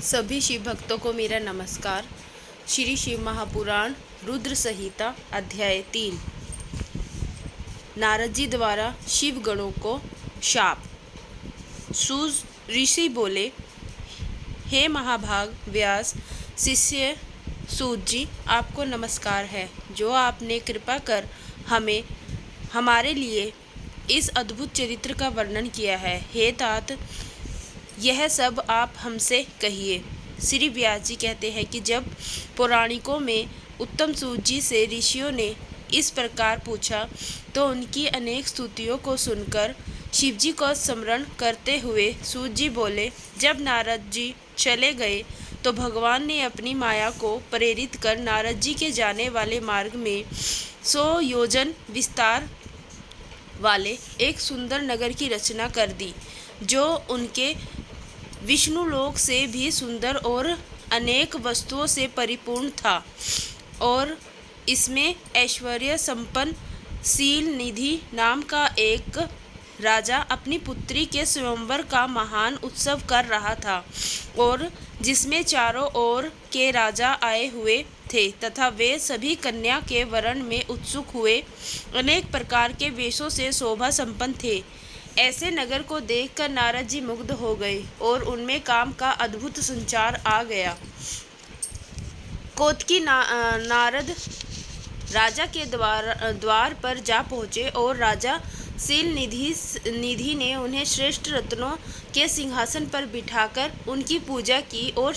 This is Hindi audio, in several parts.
सभी शिव भक्तों को मेरा नमस्कार। श्री शिव महापुराण रुद्र संहिता अध्याय 3। नारद जी द्वारा शिव गणों को शाप। सूत ऋषि बोले, हे महाभाग व्यास शिष्य सूत जी, आपको नमस्कार है जो आपने कृपा कर हमें हमारे लिए इस अद्भुत चरित्र का वर्णन किया है। हे तात, यह सब आप हमसे कहिए। श्री व्यास जी कहते हैं कि जब पौराणिकों में उत्तम सूत जी से ऋषियों ने इस प्रकार पूछा तो उनकी अनेक स्तुतियों को सुनकर शिव जी को स्मरण करते हुए सूत जी बोले, जब नारद जी चले गए तो भगवान ने अपनी माया को प्रेरित कर नारद जी के जाने वाले मार्ग में 100 योजन विस्तार वाले एक सुंदर नगर की रचना कर दी, जो उनके विष्णुलोक से भी सुंदर और अनेक वस्तुओं से परिपूर्ण था। और इसमें ऐश्वर्य संपन्न शील निधि नाम का एक राजा अपनी पुत्री के स्वयंवर का महान उत्सव कर रहा था, और जिसमें चारों ओर के राजा आए हुए थे तथा वे सभी कन्या के वरण में उत्सुक हुए अनेक प्रकार के वेशों से शोभा संपन्न थे। ऐसे नगर को देखकर नारद जी मुग्ध हो गए और उनमें काम का अद्भुत संचार आ गया। कौतकी नारद राजा के द्वार पर जा पहुँचे और राजा शील निधि ने उन्हें श्रेष्ठ रत्नों के सिंहासन पर बिठाकर उनकी पूजा की और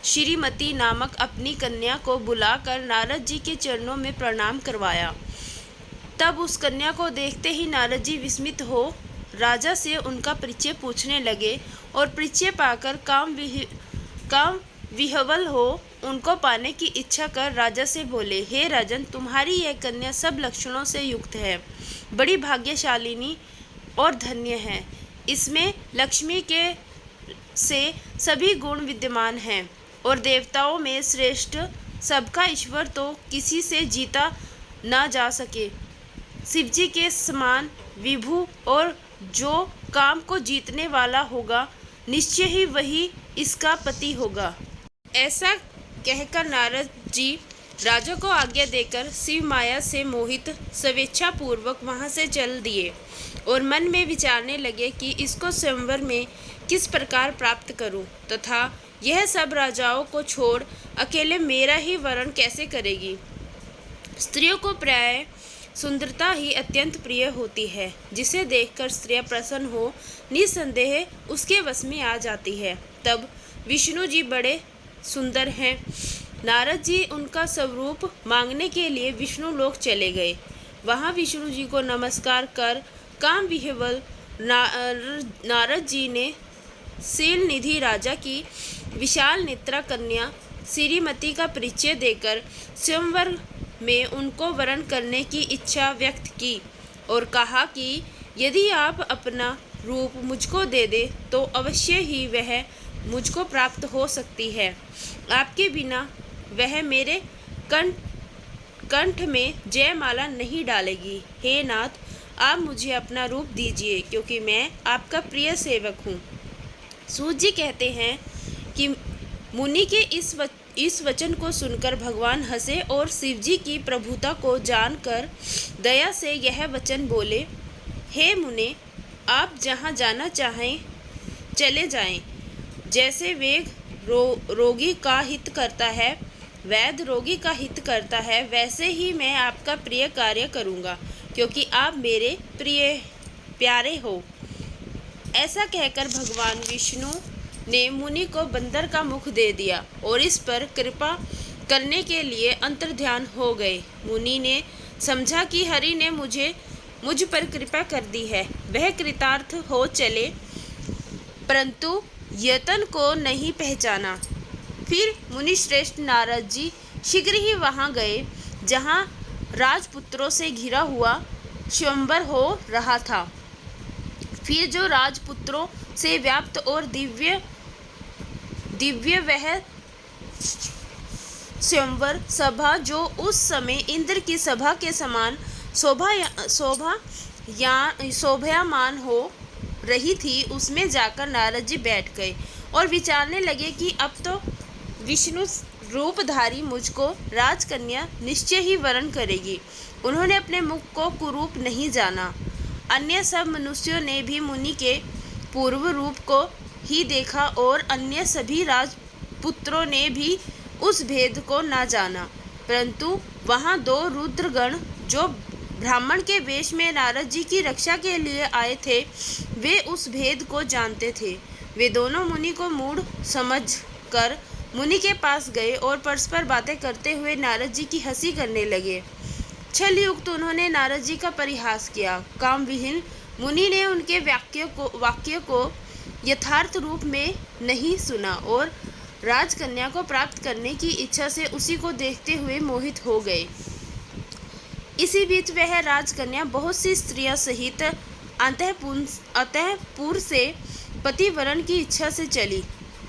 श्रीमती नामक अपनी कन्या को बुलाकर नारद जी के चरणों में प्रणाम करवाया। तब उस कन्या को देखते ही नारद जी विस्मित हो राजा से उनका परिचय पूछने लगे और परिचय पाकर काम विह्वल हो उनको पाने की इच्छा कर राजा से बोले, हे राजन, तुम्हारी यह कन्या सब लक्षणों से युक्त है, बड़ी भाग्यशालिनी और धन्य है। इसमें लक्ष्मी के से सभी गुण विद्यमान हैं और देवताओं में श्रेष्ठ, सबका ईश्वर तो किसी से जीता ना जा सके, शिवजी के समान विभु, और जो काम को जीतने वाला होगा निश्चय ही वही इसका पति होगा। ऐसा कहकर नारद जी राजा को आज्ञा देकर शिव माया से मोहित स्वेच्छा पूर्वक वहां से चल दिए और मन में विचारने लगे कि इसको स्वयंवर में किस प्रकार प्राप्त करूं तथा यह सब राजाओं को छोड़ अकेले मेरा ही वरण कैसे करेगी। स्त्रियों को प्राय सुंदरता ही अत्यंत प्रिय होती है, जिसे देखकर स्त्रियां प्रसन्न हो निसंदेह उसके वश में आ जाती है। तब विष्णु जी बड़े सुंदर हैं। नारद जी उनका स्वरूप मांगने के लिए विष्णु लोक चले गए। वहां विष्णु जी को नमस्कार कर काम विह्वल नारद जी ने शील निधि राजा की विशाल नेत्रा कन्या श्रीमती का परिचय देकर स्वयंवर में उनको वरण करने की इच्छा व्यक्त की और कहा कि यदि आप अपना रूप मुझको दे दे तो अवश्य ही वह मुझको प्राप्त हो सकती है। आपके बिना वह मेरे कंठ में जयमाला नहीं डालेगी। हे नाथ, आप मुझे अपना रूप दीजिए, क्योंकि मैं आपका प्रिय सेवक हूँ। सूत जी कहते हैं कि मुनि के इस वचन को सुनकर भगवान हंसे और शिवजी की प्रभुता को जानकर दया से यह वचन बोले, हे मुने, आप जहाँ जाना चाहें चले जाएं। जैसे वेद रोगी का हित करता है, वैद्य रोगी का हित करता है, वैसे ही मैं आपका प्रिय कार्य करूँगा, क्योंकि आप मेरे प्यारे हो। ऐसा कहकर भगवान विष्णु ने मुनि को बंदर का मुख दे दिया और इस पर कृपा करने के लिए अंतर्ध्यान हो गए। मुनि ने समझा कि हरि ने मुझ पर कृपा कर दी है, वह कृतार्थ हो चले, परंतु यतन को नहीं पहचाना। फिर मुनि श्रेष्ठ नारद जी शीघ्र ही वहां गए जहां राजपुत्रों से घिरा हुआ स्वयंवर हो रहा था। फिर जो राजपुत्रों से व्याप्त और दिव्य वह स्वयंवर सभा जो उस समय इंद्र की सभा के समान शोभायमान हो रही थी, उसमें जाकर नारद जी बैठ गए और विचारने लगे कि अब तो विष्णु रूपधारी मुझको राजकन्या निश्चय ही वरण करेगी। उन्होंने अपने मुख को कुरूप नहीं जाना। अन्य सब मनुष्यों ने भी मुनि के पूर्व रूप को ही देखा और अन्य सभी राजपुत्रों ने भी उस भेद को न जाना, परंतु वहाँ दो रुद्रगण जो ब्राह्मण के वेश में नारद जी की रक्षा के लिए आए थे, वे उस भेद को जानते थे। वे दोनों मुनि को मूढ़ समझकर मुनि के पास गए और परस्पर बातें करते हुए नारद जी की हंसी करने लगे। छल युक्त उन्होंने नारद जी का परिहास किया। काम विहीन मुनि ने उनके वाक्य को यथार्थ रूप में नहीं सुना और राजकन्या को प्राप्त करने की इच्छा से उसी को देखते हुए मोहित हो गए। इसी बीच वह राजकन्या बहुत सी स्त्रियों सहित अंतःपुर से पतिवरण की इच्छा से चली,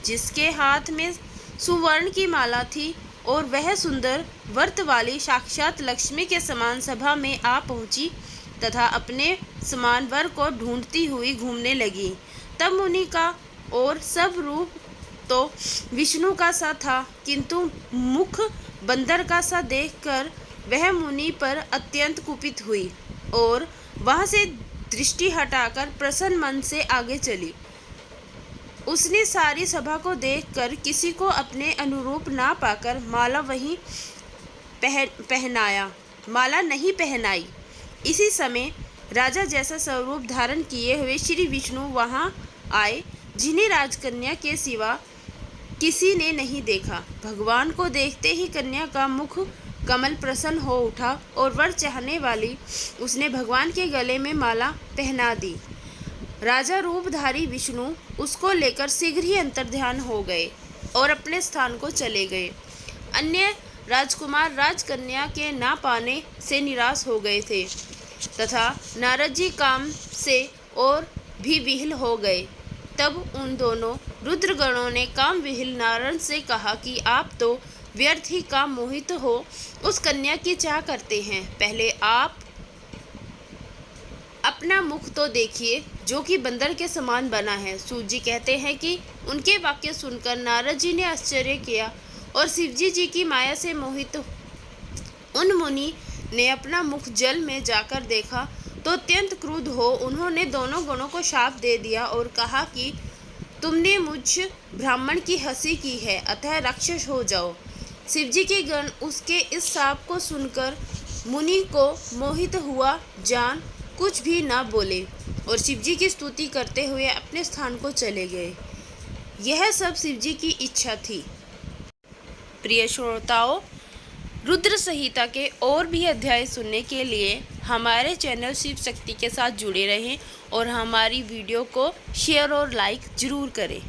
जिसके हाथ में सुवर्ण की माला थी और वह सुंदर वर्त वाली साक्षात लक्ष्मी के समान सभा में आ पहुंची तथा अपने समान वर को ढूंढती हुई घूमने लगी। तब मुनि का और सब रूप तो विष्णु का सा था, किंतु मुख बंदर का सा देखकर वह मुनि पर अत्यंत कुपित हुई और वहां से दृष्टि हटाकर प्रसन्न मन से आगे चली। उसने सारी सभा को देखकर किसी को अपने अनुरूप ना पाकर माला नहीं पहनाई। इसी समय राजा जैसा स्वरूप धारण किए हुए श्री विष्णु वहां आए, जिन्हें राजकन्या के सिवा किसी ने नहीं देखा। भगवान को देखते ही कन्या का मुख कमल प्रसन्न हो उठा और वर चाहने वाली उसने भगवान के गले में माला पहना दी। राजा रूपधारी विष्णु उसको लेकर शीघ्र ही अंतर्ध्यान हो गए और अपने स्थान को चले गए। अन्य राजकुमार राजकन्या के ना पाने से निराश हो गए थे तथा नारद जी काम से और भी विह्वल हो गए। तब उन दोनों रुद्रगणों ने काम विह्वल नारद से कहा कि आप तो व्यर्थ ही काम मोहित हो उस कन्या की चाह करते हैं। पहले आप अपना मुख तो देखिए, जो कि बंदर के समान बना है। सूत जी कहते हैं कि उनके वाक्य सुनकर नारद जी ने आश्चर्य किया और शिवजी जी की माया से मोहित उन मुनि ने अपना मुख जल में जाकर देखा तो अत्यंत क्रुद्ध हो उन्होंने दोनों गणों को शाप दे दिया और कहा कि तुमने मुझ ब्राह्मण की हंसी की है, अतः राक्षस हो जाओ। शिवजी के गण उसके इस शाप को सुनकर मुनि को मोहित हुआ जान कुछ भी न बोले और शिवजी की स्तुति करते हुए अपने स्थान को चले गए। यह सब शिवजी की इच्छा थी। प्रिय श्रोताओं, रुद्र संहिता के और भी अध्याय सुनने के लिए हमारे चैनल शिव शक्ति के साथ जुड़े रहें और हमारी वीडियो को शेयर और लाइक जरूर करें।